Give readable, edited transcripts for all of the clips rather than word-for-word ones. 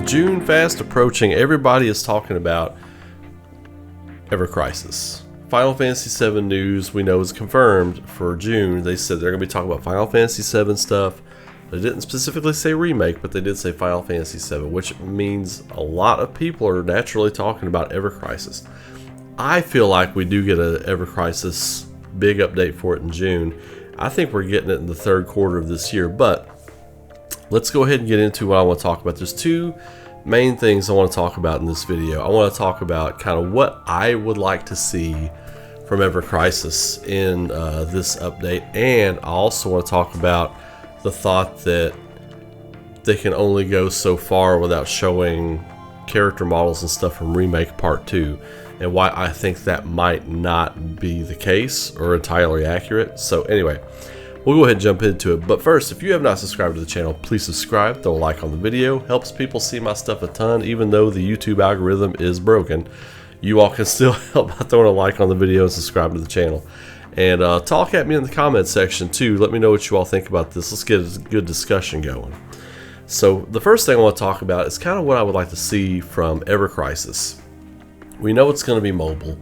June fast approaching. Everybody is talking about Ever Crisis. Final Fantasy VII news we know is confirmed for June. They said they're going to be talking about Final Fantasy VII stuff. They didn't specifically say remake, but they did say Final Fantasy VII, which means a lot of people are naturally talking about Ever Crisis. I feel like we do get an Ever Crisis big update for it in June. I think we're getting it in the third quarter of this year, but let's go ahead and get into what I want to talk about. There's two main things I want to talk about in this video. I want to talk about kind of what I would like to see from Ever Crisis in this update, and I also want to talk about the thought that they can only go so far without showing character models and stuff from Remake Part 2, and why I think that might not be the case or entirely accurate. So anyway, we'll go ahead and jump into it. But first, if you have not subscribed to the channel, please subscribe, throw a like on the video. Helps people see my stuff a ton, even though the YouTube algorithm is broken. You all can still help by throwing a like on the video and subscribe to the channel. And talk at me in the comments section too. Let me know what you all think about this. Let's get a good discussion going. So the first thing I want to talk about is kind of what I would like to see from Ever Crisis. We know it's going to be mobile,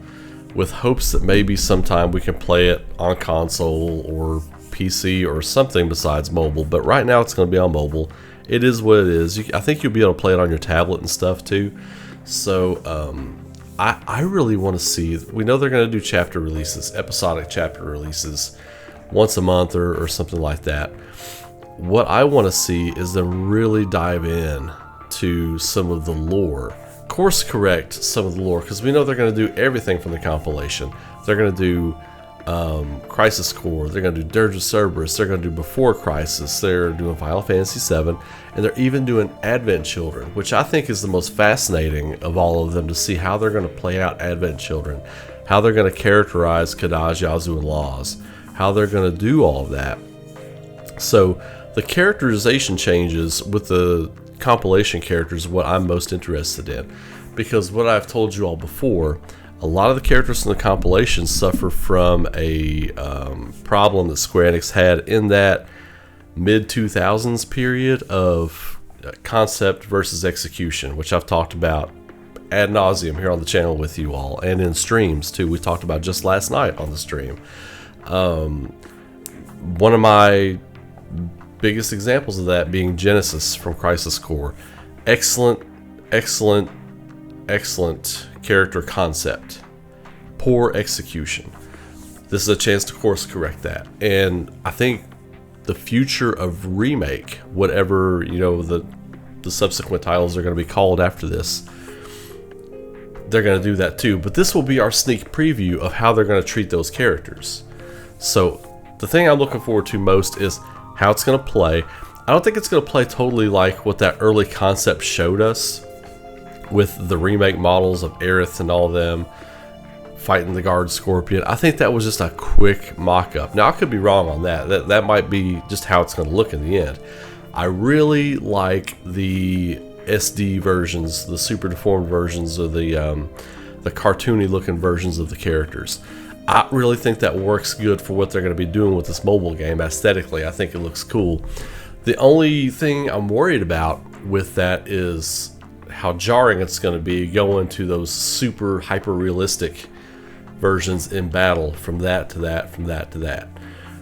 with hopes that maybe sometime we can play it on console or PC or something besides mobile, but right now it's going to be on mobile. It is what it is. I think you'll be able to play it on your tablet and stuff too. So I really want to see, we know they're going to do chapter releases, episodic chapter releases once a month or something like that. What I want to see is them really dive in to some of the lore, course correct some of the lore, because we know they're going to do everything from the compilation. They're going to do Crisis Core, they're going to do Dirge of Cerberus, they're going to do Before Crisis, they're doing Final Fantasy VII, and they're even doing Advent Children, which I think is the most fascinating of all of them, to see how they're going to play out Advent Children, how they're going to characterize Kadaj, Yazoo, and Laws, how they're going to do all of that. So the characterization changes with the compilation characters is what I'm most interested in, because what I've told you all before, a lot of the characters from the compilation suffer from a problem that Square Enix had in that mid-2000s period of concept versus execution, which I've talked about ad nauseum here on the channel with you all, and in streams too. We talked about just last night on the stream. One of my biggest examples of that being Genesis from Crisis Core. Excellent character concept, poor execution. This is a chance to course correct that, and I think the future of Remake, whatever the subsequent titles are going to be called after this, they're going to do that too. But this will be our sneak preview of how they're going to treat those characters. So the thing I'm looking forward to most is how it's going to play. I don't think it's going to play totally like what that early concept showed us, with the remake models of Aerith and all of them fighting the guard scorpion. I think that was just a quick mock-up. Now I could be wrong on that. That might be just how it's going to look in the end. I really like the SD versions, the super deformed versions of the cartoony looking versions of the characters. I really think that works good for what they're going to be doing with this mobile game aesthetically. I think it looks cool. The only thing I'm worried about with that is how jarring it's going to be going to those super hyper realistic versions in battle, from that to that, from that to that.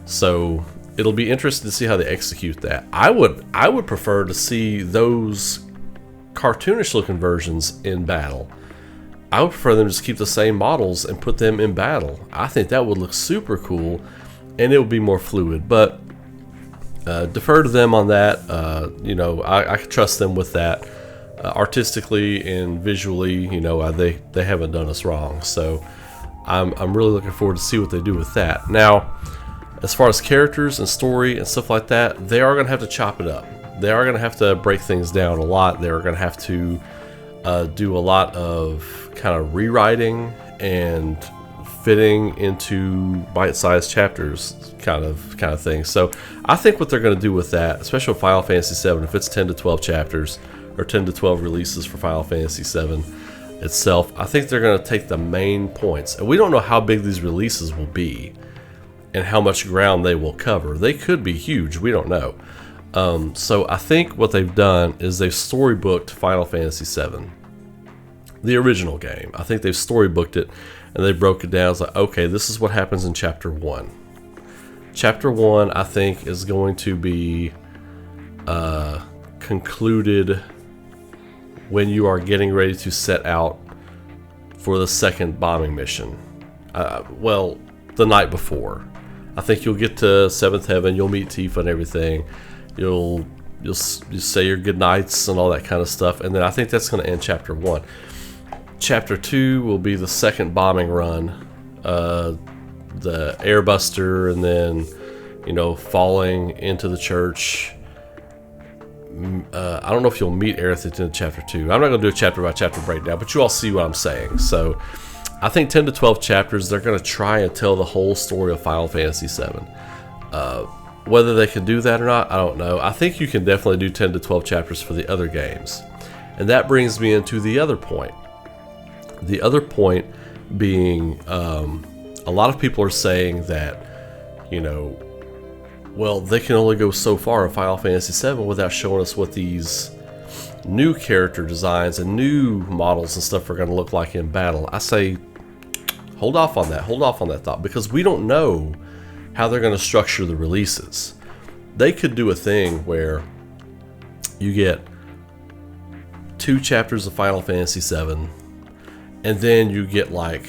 So it'll be interesting to see how they execute that. I would prefer to see those cartoonish looking versions in battle. I would prefer them to just keep the same models and put them in battle. I think that would look super cool, and it would be more fluid. But defer to them on that. I can trust them with that. Artistically and visually, they haven't done us wrong. So I'm really looking forward to see what they do with that. Now, as far as characters and story and stuff like that, they are going to have to chop it up. They are going to have to break things down a lot. They are going to have to do a lot of kind of rewriting and fitting into bite-sized chapters kind of thing. So I think what they're going to do with that, especially with Final Fantasy VII, if it's 10 to 12 chapters or 10 to 12 releases for Final Fantasy VII itself, I think they're going to take the main points. And we don't know how big these releases will be and how much ground they will cover. They could be huge. We don't know. So I think what they've done is they've storybooked Final Fantasy VII, the original game. I think they've storybooked it, and they broke it down. It's like, okay, this is what happens in Chapter 1. Chapter 1, I think, is going to be concluded when you are getting ready to set out for the second bombing mission. Well, the night before. I think you'll get to 7th Heaven, you'll meet Tifa and everything. You'll say your goodnights and all that kind of stuff, and then I think that's going to end Chapter 1. Chapter 2 will be the second bombing run, the airbuster, and then, falling into the church. I don't know if you'll meet Aerith in Chapter 2. I'm not going to do a chapter by chapter breakdown, but you all see what I'm saying. So I think 10 to 12 chapters, they're going to try and tell the whole story of Final Fantasy VII. Whether they can do that or not, I don't know. I think you can definitely do 10 to 12 chapters for the other games. And that brings me into the other point. The other point being, a lot of people are saying that, well, they can only go so far in Final Fantasy VII without showing us what these new character designs and new models and stuff are going to look like in battle. I say, hold off on that. Hold off on that thought, because we don't know how they're going to structure the releases. They could do a thing where you get 2 chapters of Final Fantasy VII, and then you get like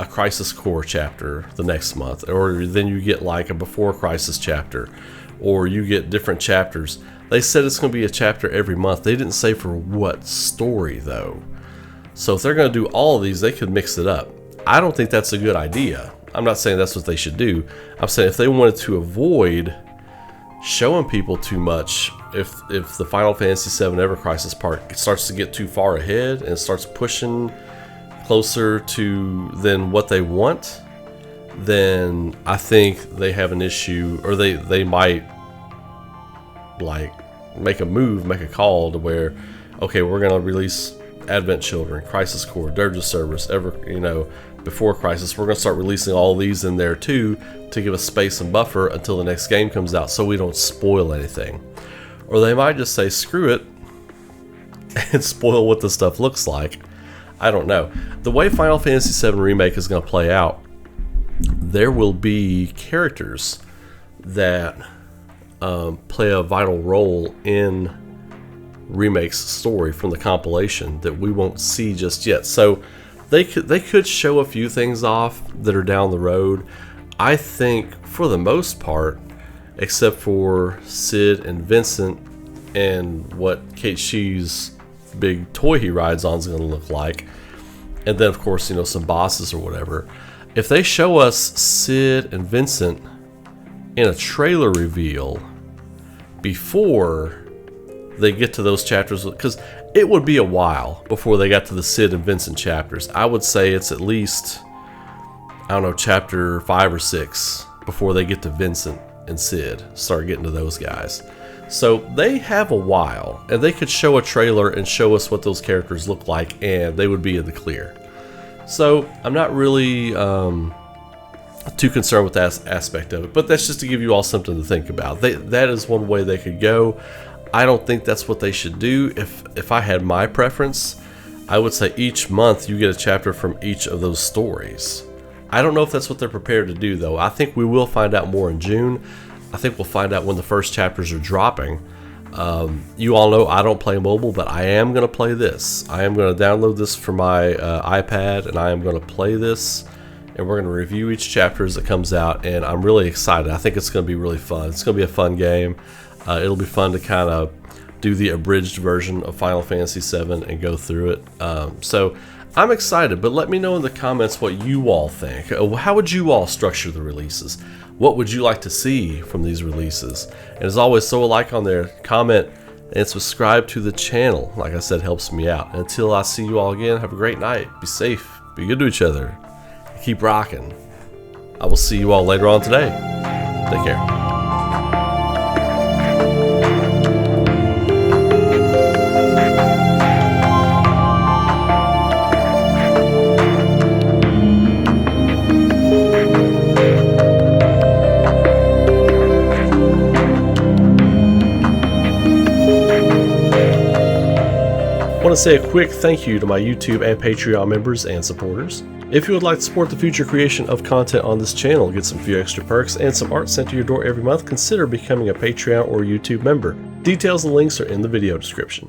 a Crisis Core chapter the next month, or then you get like a Before Crisis chapter, or you get different chapters. They said it's going to be a chapter every month. They didn't say for what story though. So if they're going to do all of these, they could mix it up. I don't think that's a good idea. I'm not saying that's what they should do. I'm saying if they wanted to avoid showing people too much, if the Final Fantasy VII Ever Crisis part starts to get too far ahead and starts pushing closer to than what they want, then I think they have an issue, or they might like make a call to where, okay, we're going to release Advent Children, Crisis Core, Dirge of Cerberus, Before Crisis. We're going to start releasing all these in there too, to give us space and buffer until the next game comes out, so we don't spoil anything. Or they might just say screw it and spoil what the stuff looks like. I don't know. The way Final Fantasy VII Remake is going to play out, there will be characters that play a vital role in Remake's story from the compilation that we won't see just yet. So they could show a few things off that are down the road. I think for the most part, except for Sid and Vincent and what Kate Shee's big toy he rides on is going to look like, and then of course some bosses or whatever. If they show us Sid and Vincent in a trailer reveal before they get to those chapters, because it would be a while before they got to the Sid and Vincent chapters. I would say it's at least, chapter 5 or 6 before they get to Vincent and Sid, start getting to those guys. So they have a while, and they could show a trailer and show us what those characters look like, and they would be in the clear. So I'm not really too concerned with that aspect of it, but that's just to give you all something to think about. That is one way they could go. I don't think that's what they should do. If I had my preference, I would say each month you get a chapter from each of those stories. I don't know if that's what they're prepared to do, though. I think we will find out more in June. I think we'll find out when the first chapters are dropping. You all know I don't play mobile, but I am going to play this. I am going to download this for my iPad, and I am going to play this, and we're going to review each chapter as it comes out, and I'm really excited. I think it's going to be really fun. It's going to be a fun game. It'll be fun to kind of do the abridged version of Final Fantasy VII and go through it. So I'm excited, but let me know in the comments what you all think. How would you all structure the releases? What would you like to see from these releases? And as always, throw a like on there, comment, and subscribe to the channel. Like I said, helps me out. And until I see you all again, have a great night. Be safe. Be good to each other. Keep rocking. I will see you all later on today. Take care. want to say a quick thank you to my YouTube and Patreon members and supporters. If you would like to support the future creation of content on this channel, get some few extra perks and some art sent to your door every month, consider becoming a Patreon or YouTube member. Details and links are in the video description.